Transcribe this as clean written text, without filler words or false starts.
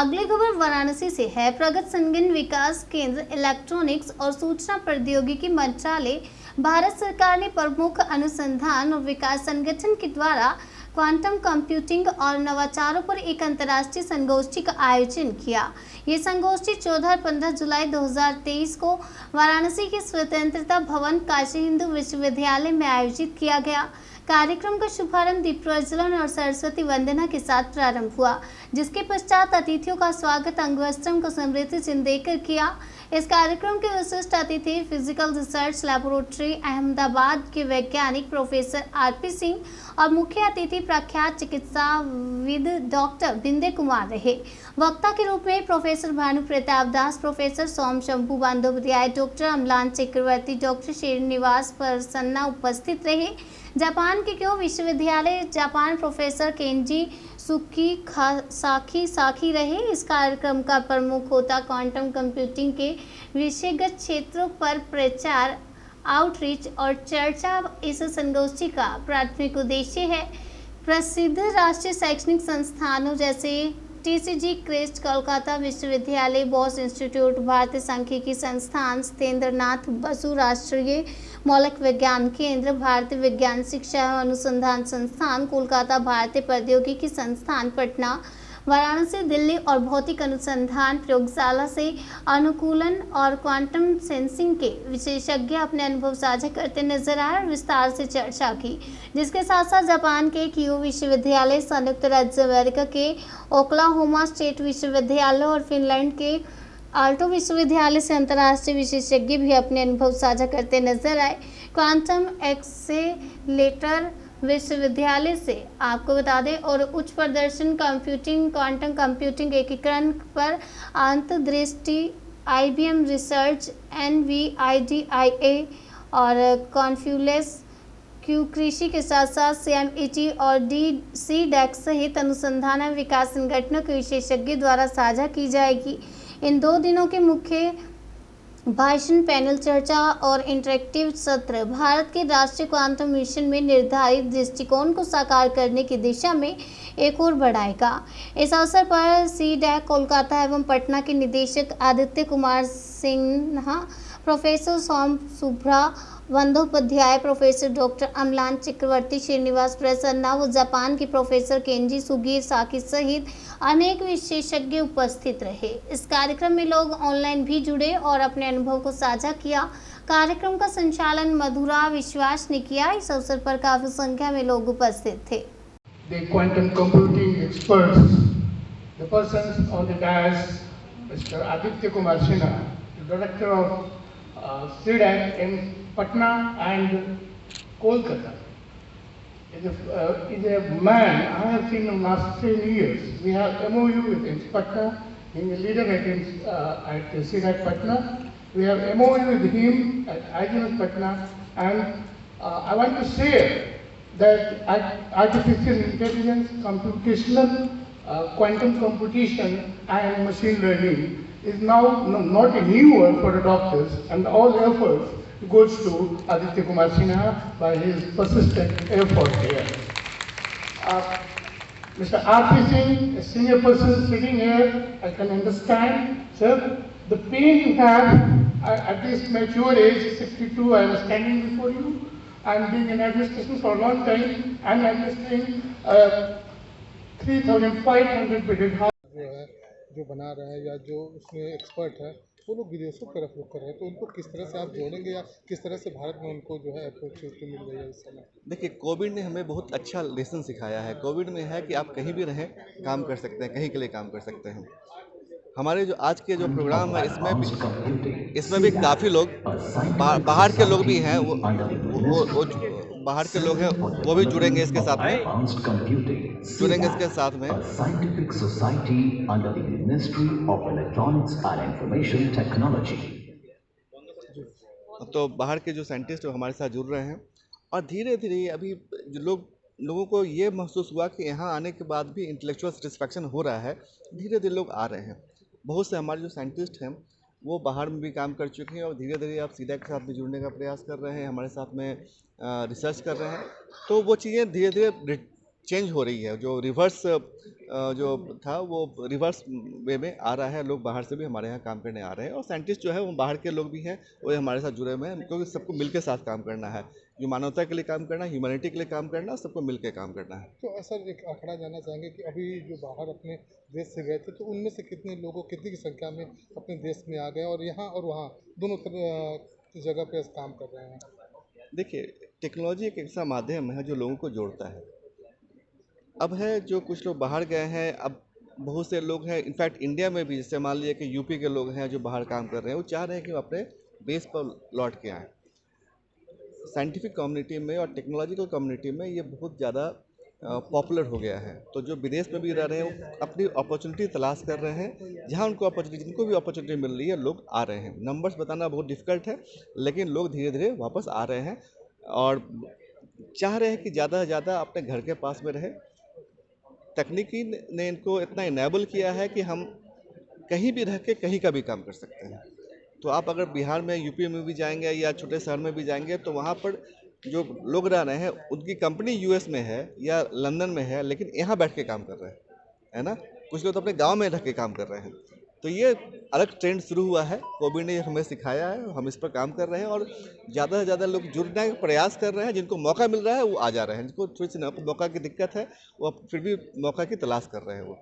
अगली खबर वाराणसी से है। प्रगत संगीन विकास केंद्र, इलेक्ट्रॉनिक्स और सूचना प्रौद्योगिकी मंत्रालय, भारत सरकार ने प्रमुख अनुसंधान और विकास संगठन के द्वारा क्वांटम कंप्यूटिंग और नवाचारों पर एक अंतर्राष्ट्रीय संगोष्ठी का आयोजन किया। ये संगोष्ठी 14 और 15 जुलाई 2023 को वाराणसी के स्वतंत्रता भवन, काशी हिंदू विश्वविद्यालय में आयोजित किया गया। कार्यक्रम का शुभारंभ दीप प्रज्वलन और सरस्वती वंदना के साथ प्रारंभ हुआ, जिसके पश्चात अतिथियों का स्वागत अंगवस्त्रम को समृद्धि चिन्ह देकर किया। इस कार्यक्रम के विशिष्ट अतिथि फिजिकल रिसर्च लैबोरेटरी अहमदाबाद के वैज्ञानिक प्रोफेसर आरपी सिंह और मुख्य अतिथि प्रख्यात चिकित्साविद डॉक्टर बिंदे कुमार रहे। वक्ता के रूप में प्रोफेसर भानु प्रताप दास, प्रोफेसर सोम शंभू बंदोपाध्याय, डॉक्टर अमलान चक्रवर्ती, डॉक्टर श्रीनिवास प्रसन्ना उपस्थित रहे। जापान के क्यो विश्वविद्यालय जापान प्रोफेसर केंजी साकी रहे। इस कार्यक्रम का प्रमुख होता क्वांटम कंप्यूटिंग के विषयगत क्षेत्रों पर प्रचार, आउटरीच और चर्चा इस संगोष्ठी का प्राथमिक उद्देश्य है। प्रसिद्ध राष्ट्रीय शैक्षणिक संस्थानों जैसे टीसीजी, क्रेस्ट, कोलकाता विश्वविद्यालय, बॉस इंस्टीट्यूट, भारतीय सांख्यिकी संस्थान, सत्येंद्रनाथ बसु राष्ट्रीय मौलिक विज्ञान केंद्र, भारतीय विज्ञान शिक्षा एवं अनुसंधान संस्थान कोलकाता, भारतीय प्रौद्योगिकी संस्थान पटना, वाराणसी, दिल्ली और भौतिक अनुसंधान प्रयोगशाला से अनुकूलन और क्वांटम सेंसिंग के विशेषज्ञ अपने अनुभव साझा करते नजर आए और विस्तार से चर्चा की, जिसके साथ साथ जापान के क्यो विश्वविद्यालय, संयुक्त राज्य अमेरिका के ओक्लाहोमा स्टेट विश्वविद्यालय और फिनलैंड के आल्टो विश्वविद्यालय से अंतर्राष्ट्रीय विशेषज्ञ भी अपने अनुभव साझा करते नजर आए। क्वांटम एक्सेलेटर विश्वविद्यालय से आपको बता दें और उच्च प्रदर्शन कंप्यूटिंग, क्वांटम कंप्यूटिंग एकीकरण पर अंतर्दृष्टि IBM रिसर्च, NVIDIA और कॉन्फ्यूलेस क्यू कृषि के साथ साथ CMET और DCDEC सहित अनुसंधान एवं विकास संगठनों के विशेषज्ञ द्वारा साझा की जाएगी। इन 2 दिनों के मुख्य भाषण, पैनल चर्चा और इंटरेक्टिव सत्र भारत के राष्ट्रीय क्वांटम मिशन में निर्धारित दृष्टिकोण को साकार करने की दिशा में एक और बढ़ाएगा। इस अवसर पर CDEC कोलकाता एवं पटना के निदेशक आदित्य कुमार सिन्हा, प्रोफेसर सोम सुभ्रा बंदोपाध्याय, प्रोफेसर डॉक्टर अमलान चक्रवर्ती, श्रीनिवास प्रसन्ना व जापान के प्रोफेसर केंजी साकी सहित अनेक विशेषज्ञ उपस्थित रहे। इस कार्यक्रम में लोग ऑनलाइन भी जुड़े और अपने अनुभव को साझा किया। कार्यक्रम का संचालन मधुरा विश्वास ने किया। इस अवसर पर काफी संख्या में लोग उपस्थित थे। The quantum computing experts, the persons on the dais, Mr. Aditya Kumar Sinha, the director of CDEC in Patna and Kolkata. Is a man I have seen in the last 10 years. We have MOU with him, Patna, being a leader at CDEC Patna. We have MOU with him at IGNS Patna, and I want to say that artificial intelligence, computational, quantum computation and machine learning is now not a new word for the doctors, and all efforts goes to Aditya Kumar Sinha by his persistent effort here. Mr. R.P. Singh, a senior person sitting here, I can understand, sir, the pain you have at this mature age, 62, I was standing before you. I'm being in administration for a long time. I'm administering 3,500 bedded house. जो बना रहे हैं या जो उसमें expert है वो लोग विदेशों की तरफ रुख कर रहे हैं, तो उनको किस तरह से आप जोड़ेंगे या किस तरह से भारत में उनको जो है अपॉर्चुनिटी मिल रही है इस समय? देखिए, कोविड ने हमें बहुत अच्छा लेसन सिखाया है। कोविड में है कि आप कहीं भी रहें काम कर सकते हैं, कहीं के लिए काम कर सकते हैं। हमारे जो आज के जो प्रोग्राम है इसमें भी काफ़ी लोग बाहर के लोग भी हैं, वो बाहर के लोग हैं वो भी जुड़ेंगे इसके साथ में scientific society under the ministry of electronics and information technology. तो बाहर के जो साइंटिस्ट हमारे साथ जुड़ रहे हैं और धीरे धीरे अभी जो लोगों को ये महसूस हुआ कि यहाँ आने के बाद भी इंटेलेक्चुअल सेटिस्फैक्शन हो रहा है। धीरे धीरे लोग आ रहे हैं। बहुत से हमारे जो साइंटिस्ट हैं वो बाहर में भी काम कर चुके हैं और धीरे धीरे आप CDEC के साथ भी जुड़ने का प्रयास कर रहे हैं, हमारे साथ में रिसर्च कर रहे हैं। तो वो चीज़ें धीरे धीरे चेंज हो रही है, जो रिवर्स जो था वो रिवर्स वे में आ रहा है। लोग बाहर से भी हमारे यहाँ काम करने आ रहे हैं और साइंटिस्ट जो है वो बाहर के लोग भी हैं, वो हमारे साथ जुड़े हुए हैं, क्योंकि सबको मिल के साथ काम करना है, जो मानवता के लिए काम करना है, ह्यूमैनिटी के लिए काम करना है, सबको मिल के काम करना है। तो सर एक आंकड़ा जानना चाहेंगे कि अभी जो बाहर अपने देश से गए थे तो उनमें से कितने लोगों कितनी की संख्या में अपने देश में आ गए और यहाँ और वहाँ दोनों जगह पे काम कर रहे हैं? देखिए, टेक्नोलॉजी एक ऐसा माध्यम है जो लोगों को जोड़ता है। अब है जो कुछ लोग बाहर गए हैं, अब बहुत से लोग हैं, इनफैक्ट इंडिया में भी, जैसे मान लीजिए कि यूपी के लोग हैं जो बाहर काम कर रहे हैं, वो चाह रहे हैं कि वो अपने बेस पर लौट के आएँ। साइंटिफिक कम्युनिटी में और टेक्नोलॉजिकल कम्युनिटी में ये बहुत ज़्यादा पॉपुलर हो गया है। तो जो विदेश में भी रह रहे हैं वो अपनी अपॉर्चुनिटी तलाश कर रहे हैं, जहाँ उनको अपॉर्चुनिटी, जिनको भी अपॉर्चुनिटी मिल रही है, लोग आ रहे हैं। नंबर्स बताना बहुत डिफिकल्ट है, लेकिन लोग धीरे धीरे वापस आ रहे हैं और चाह रहे हैं कि ज़्यादा से ज़्यादा अपने घर के पास में रहे। तकनीकी ने इनको इतना इनेबल किया है कि हम कहीं भी रह के कहीं का भी काम कर सकते हैं। तो आप अगर बिहार में, यूपी में भी जाएंगे या छोटे शहर में भी जाएंगे तो वहाँ पर जो लोग रह रहे हैं उनकी कंपनी यूएस में है या लंदन में है, लेकिन यहाँ बैठ के काम कर रहे हैं, है ना। कुछ लोग तो अपने गांव में रह के काम कर रहे हैं। तो ये अलग ट्रेंड शुरू हुआ है, कोविड ने हमें सिखाया है, हम इस पर काम कर रहे हैं और ज़्यादा से ज़्यादा लोग जुड़ने का प्रयास कर रहे हैं। जिनको मौका मिल रहा है वो आ जा रहे हैं, जिनको थोड़ी सी मौका की दिक्कत है वो फिर भी मौका की तलाश कर रहे हैं वो।